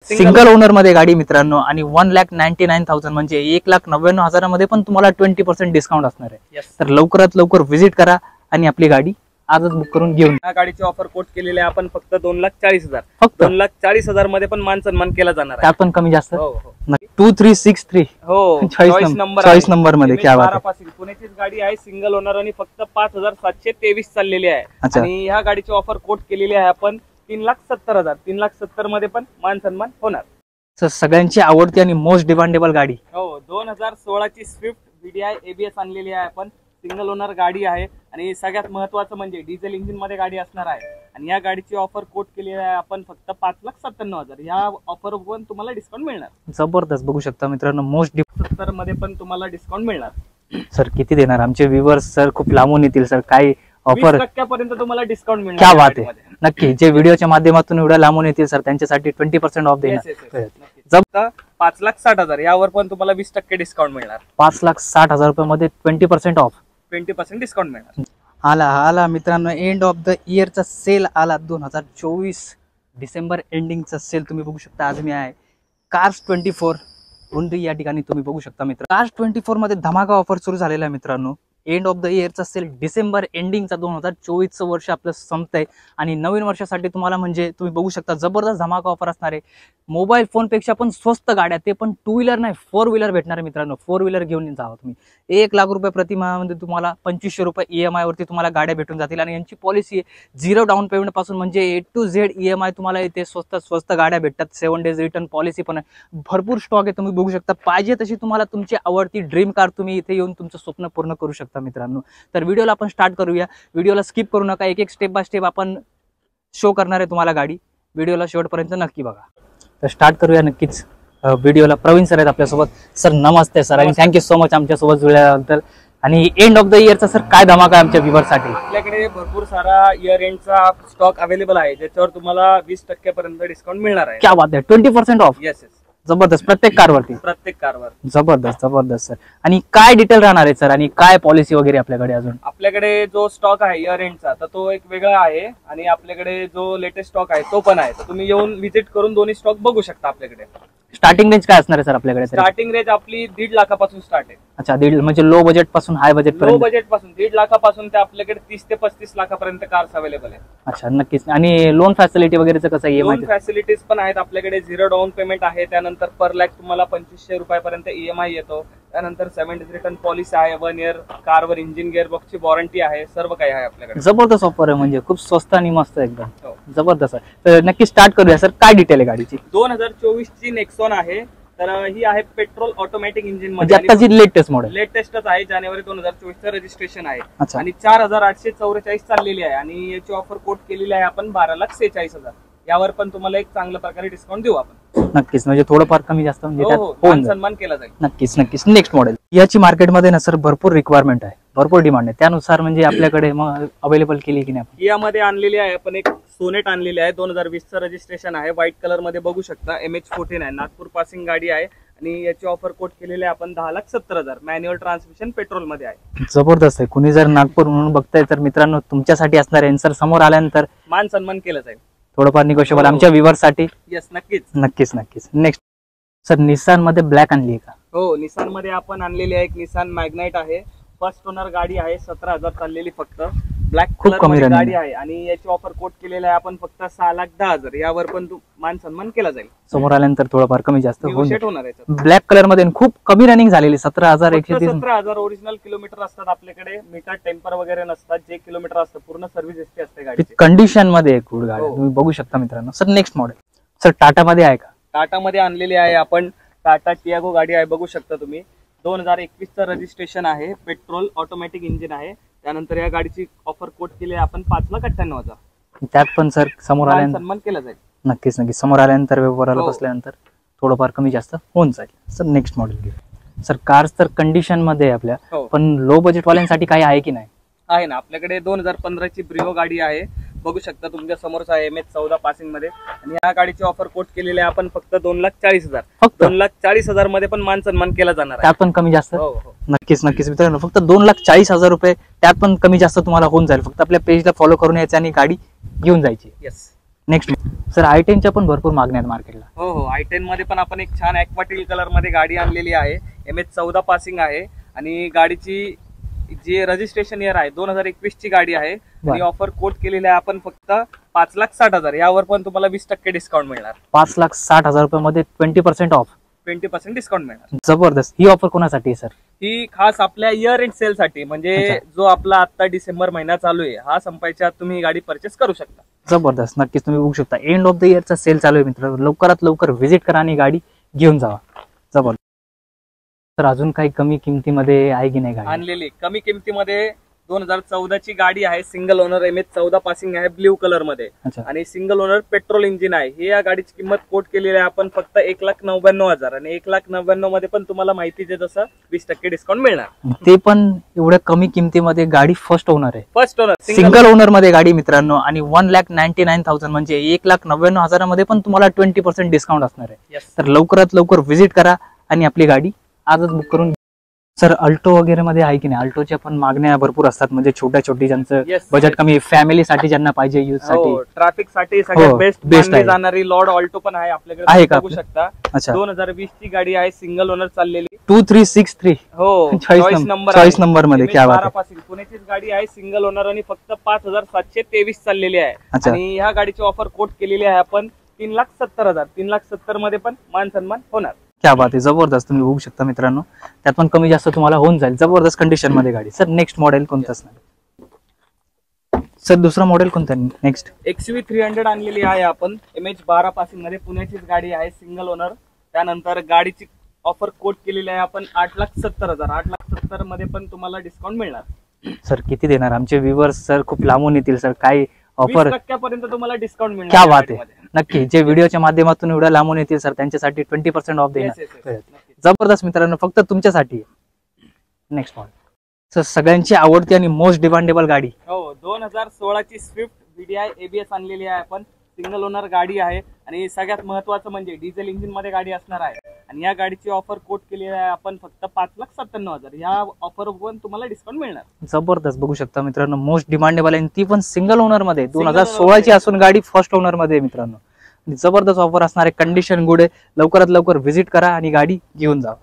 Single owner मध्ये गाडी मित्रांनो आणि 1,99,000 म्हणजे 1,99,000 मध्ये पण तुम्हाला 20% डिस्काउंट असणार आहे। तर लवकरात लवकर व्हिजिट करा आणि आपली गाडी आजच बुक करून घेऊन। या गाडीची ऑफर कोट केलेली आहे आपण फक्त 2,40,000। फक्त 2,40,000 मध्ये पण मान सन्मान केला जाणार आहे, त्यात पण कमी जास्त। हो 2363 हो चॉईस नंबर मध्ये क्या बात आहे। पुण्याचीच गाडी आहे, सिंगल ओनर आणि फक्त 5,723 चाललेली आहे। आणि ह्या गाडीची ऑफर कोट केलेली आहे आपण 3,70,000। 3,70,000 मध्ये पण मान सन्मान होणार। तर सगळ्यांची आवडती आणि मोस्ट डिमांडेबल गाडी हो 2016 ची स्विफ्ट VDI ABS आणलेली आहे आपण। सिंगल ओनर गाडी आहे आणि सगळ्यात महत्त्वाचं म्हणजे डिझेल इंजिन मध्ये गाडी असणार आहे। आणि या गाडीची ऑफर कोट केली आहे आपण फक्त 5,97,000। या ऑफर पण तुम्हाला डिस्काउंट मिळणार। जबरदस्त बघू शकता मित्रांनो, मोस्ट 70 मध्ये पण तुम्हाला डिस्काउंट मिळणार। सर किती देणार आमचे व्ह्यूअर्स? सर खूप लांबून येतील सर, काय ऑफर? 20% तुम्हाला डिस्काउंट मिळणार। क्या बात आहे, नक्की जे व्हिडिओच्या माध्यमातून एवढ्या लांबून येतील सर त्यांच्यासाठी 20% ऑफ देणार। 5,60,000 यावर पण तुम्हाला 20% डिस्काउंट मिळणार। 5,60,000 रुपये मध्ये 20% ऑफ, 20% डिस्काउंट मिळणार। आला मित्रांनो, एंड ऑफ द इयरचा सेल आला। 2024 डिसेंबर एंडिंगचा सेल तुम्ही बघू शकता। आज मी आहे कार्स 24 हुंडई या ठिकाणी तुम्ही बघू शकता मित्र। कार्स 24 मध्ये धमाका ऑफर सुरू झालेला आहे मित्रांनो। एंड ऑफ द इयरचा सेल डिसेंबर एंडिंगचा 2024चं वर्ष आपलं संपतंय आणि नवीन वर्षासाठी तुम्हाला म्हणजे तुम्ही बघू शकता जबरदस्त धमाका ऑफर असणार आहे। मोबाईल फोन पेक्षा पण स्वस्त गाड्या, ते पण 2 व्हीलर नाही 4 व्हीलर भेटणार आहे मित्रांनो। 4 व्हीलर घेऊन जावा तुम्ही। 1,00,000 रुपये प्रतिमाहामध्ये तुम्हाला 2,500 रुपये EMI वरती तुम्हाला गाड्या भेटून जातील। आणि यांची पॉलिसी आहे 0 डाऊन पेमेंट पासून म्हणजे A to Z EMI तुम्हाला इथे स्वस्त गाड्या भेटतात। 7 डेज रिटर्न पॉलिसी पण आहे, भरपूर स्टॉक आहे तुम्ही बघू शकता। पाहिजे तशी तुम्हाला तुमची आवडती ड्रीम कार तुम्ही इथे येऊन तुमचं स्वप्न पूर्ण करू शकता मित्रांनो। तर व्हिडिओला आपण स्टार्ट करूया, व्हिडिओला स्किप करू नका, एक स्टेप बाय स्टेप आपण शो करणार आहे तुम्हाला गाडी। व्हिडिओला शेवटपर्यंत नक्की बघा। तर स्टार्ट करूया नक्कीच व्हिडिओला। प्रवीण सर आहेत आपल्यासोबत। सर नमस्ते सर आणि थँक्यू सो मच आमच्यासोबत जुळल्याबद्दल। आणि एंड ऑफ द इयरचा सर काय धमाका आहे आमच्या व्ह्यूअरसाठी? आपल्याकडे भरपूर सारा इयर एंडचा स्टॉक अवेलेबल आहे ज्याच्यावर तुम्हाला 20% पर्यंत डिस्काउंट मिळणार आहे। क्या बात आहे, 20% ऑफ। येस जबरदस्त, प्रत्येक कारवरती? प्रत्येक कारवर। जबरदस्त सर। आणि काय डिटेल राहणार आहे सर आणि काय पॉलिसी वगैरे आपल्याकडे? अजून आपल्याकडे जो स्टॉक आहे इयर एंडचा तर तो एक वेगळा आहे आणि आपल्याकडे जो लेटेस्ट स्टॉक आहे तो पण आहे। तर तुम्ही येऊन व्हिजिट करून दोन्ही स्टॉक बघू शकता। आपल्याकडे स्टार्टिंग रेंज काय असणार आहे सर आपल्याकडे? स्टार्टिंग रेंज आपली 1.5 लाखापासून स्टार्ट आहे। अच्छा, 1.5 म्हणजे लो बजेट पासून हाय बजेट लो बजेट पासून 1.5 लाखापासून ते आपल्याकडे 30 ते 35 लाखापर्यंत कार्स अवेलेबल आहे। अच्छा नक्कीच। आणि लोन फॅसिलिटी वगैरेचं कसं आहे? लोन फॅसिलिटीज पण आहेत आपल्याकडे। 0 डाऊन पेमेंट आहे, त्यानंतर पर लॅक तुम्हाला 2,500 रुपयापर्यंत EMI येतो। त्यानंतर 7 डेज रिटर्न पॉलिसी आहे, 1 इयर कारवर इंजिन गिअरबॉक्सची वॉरंटी आहे, सर्व काही आहे आपल्याकडे। जबरदस्त ऑफर आहे, म्हणजे खूप स्वस्त आणि मस्त एकदम जबरदस्त आहे। तर नक्की स्टार्ट करूया सर, काय डिटेल आहे गाडीची? 2024 ची नेक्सॉन आहे। तर ही आहे पेट्रोल ऑटोमॅटिक इंजिन मध्ये, आताची लेटेस्ट मॉडेल। लेटेस्टच आहे, जानेवारी 2024चं रजिस्ट्रेशन आहे आणि 4,844 चाललेली आहे। आणि याची ऑफर कोट केलेली आहे आपण 12,46,000। यावर पण तुम्हाला एक चांगल्या प्रकारे डिस्काउंट देऊ आपण। नक्कीच, म्हणजे थोडंफार कमी जास्त म्हणजे सन्मान केला जाईल। नक्कीच। नेक्स्ट मॉडेल याची मार्केटमध्ये ना सर भरपूर रिक्वायरमेंट आहे, भरपूर डिमांड आहे, त्यानुसार म्हणजे आपल्याकडे मग अवेलेबल केली की नाही? यामध्ये आणलेली आहे आपण एक सोनेट आणलेली आहे, 2020चं रजिस्ट्रेशन आहे, व्हाईट कलर मध्ये बघू शकता। MH14 आहे, नागपूर पासिंग गाडी आहे आणि याची ऑफर कोट केलेली आहे आपण 10,70,000। मॅन्युअल ट्रान्समिशन पेट्रोल मध्ये आहे। जबरदस्त आहे। कुणी जर नागपूर म्हणून बघताय तर मित्रांनो तुमच्यासाठी असणार आहे। सर समोर आल्यानंतर मान सन्मान केलं जाईल, थोडंफार निगोशिएबल आमच्या व्ह्यूअरसाठी। येस नक्कीच। नेक्स्ट सर, निसान मध्ये ब्लॅक आणली आहे का? हो, निसान मध्ये आपण आणलेली आहे एक निसान मॅग्नाइट आहे, फर्स्ट ओनर गाडी आहे, 17,000 चाललेली फक्त, ब्लॅक कलर गाडी आहे। आणि याची ऑफर कोट केलेला आहे आपण फक्त 6,10,000। यावर पण मान सन्मान केला जाईल, समोर आल्यानंतर थोडंफार कमी जास्त होणार आहे। ब्लॅक कलर मध्ये खूप कमी रनिंग झालेली, 17,130। 17,000 ओरिजिनल किलोमीटर असतात आपल्याकडे, मीटर टेम्पर वगैरे नसतात, जे किलोमीटर असतं पूर्ण सर्व्हिस हिस्ट्री असते गाडीची। कंडिशन मध्ये एक गुड गाडी तुम्ही बघू शकता मित्रांनो। Sir next model sir Tata मध्ये आहे का? टाटा मध्ये आणलेली आहे आपण, टाटा टियागो गाडी आहे, बघू शकता तुम्ही। 2021चं रजिस्ट्रेशन आहे, पेट्रोल ऑटोमॅटिक इंजिन आहे। त्यानंतर या गाडीची ऑफर कोट केली आहे आपण 5,98,000। त्यात पण सर समोर आल्यानंतर सन्मान केला जाईल। नक्कीच समोर आल्यानंतर व्यवहाराला बसल्यानंतर थोडंफार कमी जास्त होऊन जाईल। सर नेक्स्ट मॉडेल घेऊ सर। कार्स तर कंडिशन मध्ये आपल्या, पण लो बजेट वाल्यांसाठी काही आहे की नाही? आहे ना, आपल्याकडे 2015ची ब्रिओ गाडी आहे, बघू शकता तुमच्या समोरच आहे, MH14 पासिंग मध्ये। आणि या गाडीची ऑफर कोट केलेली आहे आपण फक्त 2,40,000। 2,40,000 मध्ये पण मान सन्मान केला जाणार आहे, त्यात पण कमी जास्त। नक्कीच मित्रांनो, फक्त 2,40,000 रुपये, त्यात पण कमी जास्त तुम्हाला होऊन जाईल। फक्त आपल्या पेजला फॉलो करून यायचं आणि गाडी घेऊन जायची। येस नेक्स्ट सर i10च्या पण भरपूर मागण्या आहेत मार्केटला. हो हो, i10 मध्ये पण आपण एक छान ॲक्वाटिल कलर मध्ये गाडी आणलेली आहे. MH14 पासिंग आहे आणि गाडीची जी रजिस्ट्रेशन इयर आहे 2021 ची गाडी आहे आणि ऑफर कोट केलेली आहे आपण फक्त 5,60,000. यावर पण तुम्हाला 20% डिस्काउंट मिळणार. 5,60,000 रुपयामध्ये 20% ऑफ, 20% डिस्काउंट मिळणार. जबरदस्त. ही ऑफर कोणासाठी आहे सर? ही खास आपल्या इयर एंड सेल साठी, म्हणजे जो आपला आता डिसेंबर महिना चालू आहे हा संपायच्या आत तुम्ही ही गाडी परचेस करू शकता. जबरदस्त. नक्कीच तुम्ही बघू शकता एंड ऑफ द इयरचा सेल चालू आहे मित्रांनो. लवकरात लवकर व्हिजिट करा आणि गाडी घेऊन जावा. जबरदस्त. तर अजून काही कमी किमतीमध्ये आहे की नाही गाडी? आणलेली कमी किमतीमध्ये 2014 ची गाडी आहे. सिंगल ओनर MH14 पासिंग आहे ब्ल्यू कलर मध्ये आणि सिंगल ओनर पेट्रोल इंजिन आहे. ही या गाडीची किंमत कोट केलेली आहे आपण फक्त 1,99,000 आणि 1,99,000 मध्ये पण तुम्हाला माहितीचे जसं 20% डिस्काउंट मिळणार. ते पण एवढ्या कमी किमतीमध्ये. गाडी फर्स्ट ओनर आहे, फर्स्ट ओनर सिंगल ओनर मध्ये गाडी मित्रांनो. आणि 1,99,000 म्हणजे 1,99,000 मध्ये पण तुम्हाला 20% डिस्काउंट असणार आहे. तर लवकरात लवकर व्हिजिट करा आणि आपली गाडी आजच बुक करून. सर अल्टो वगैरे मध्ये आहे की नाही? अल्टोच्या पण मागण्या भरपूर असतात, म्हणजे छोट्या छोटी ज्यांचं बजेट कमी, फॅमिलीसाठी ज्यांना पाहिजे, यूज साठी, ट्रॅफिक साठी सगळ्यात बेस्ट जाणारी लॉर्ड ऑल्टो पण आहे आपल्याकडे. आहे का? बघू शकता. 2020 ची गाडी आहे, सिंगल ओनर चाललेली. 2363 हो, चॉईस नंबर मध्ये. क्या बात आहे. पुण्याचीच गाडी आहे, सिंगल ओनर आणि फक्त 5,723 चाललेली आहे. आणि ह्या गाडीची ऑफर कोट केलेली आहे आपण 3,70,000. 3,70,000 मध्ये पण मान सन्मान होणार. क्या बात आहे. जबरदस्त. तुम्ही बघू शकता मित्रांनो, त्यात पण कमी जास्त तुम्हाला होऊन जाईल. जबरदस्त कंडिशन मध्ये गाडी. सर नेक्स्ट मॉडेल कोणतं असणार? सर दुसरा मॉडेल कोणतं नेक्स्ट? XUV300 आणलेली आहे आपण. MH12 पासिंग मध्ये पुण्याचीच गाडी आहे, सिंगल ओनर. त्यानंतर गाडीची ऑफर कोट केलेली आहे आपण 8,70,000. 8,70,000 मध्ये पण तुम्हाला डिस्काउंट मिळणार. सर किती देणार? आमचे व्ह्युअर्स सर खूप लांबून येतील सर. काय ऑफर? 20% तुम्हाला डिस्काउंट मिळणार. क्या बात आहे. नक्की जे व्हिडिओच्या माध्यमातून एवढ्या लांबून येतील सर त्यांच्यासाठी 20% ऑफ देणार. जबरदस्त मित्रांनो, फक्त तुमच्यासाठी. नेक्स्ट मॉडेल सर सगळ्यांची आवडती आणि मोस्ट डिमांडेबल गाडी. हो, 2016 ची स्विफ्ट VDI ABS आणलेली आहे आपण. सिंगल ओनर गाडी आहे आणि सगळ्यात महत्वाचं म्हणजे डिझेल इंजिन मध्ये गाडी असणार आहे. आणि या गाडीची ऑफर कोट केली आहे आपण फक्त 5,97,000. या ऑफर पण तुम्हाला डिस्काउंट मिळणार. जबरदस्त. बघू शकता मित्रांनो, मोस्ट डिमांडेबल आहे, ती पण सिंगल ओनर मध्ये. 2016 ची असून गाडी फर्स्ट ओनर मध्ये मित्रांनो. जबरदस्त ऑफर असणार आहे. कंडिशन गुड आहे. लवकरात लवकर व्हिजिट करा आणि गाडी घेऊन जा.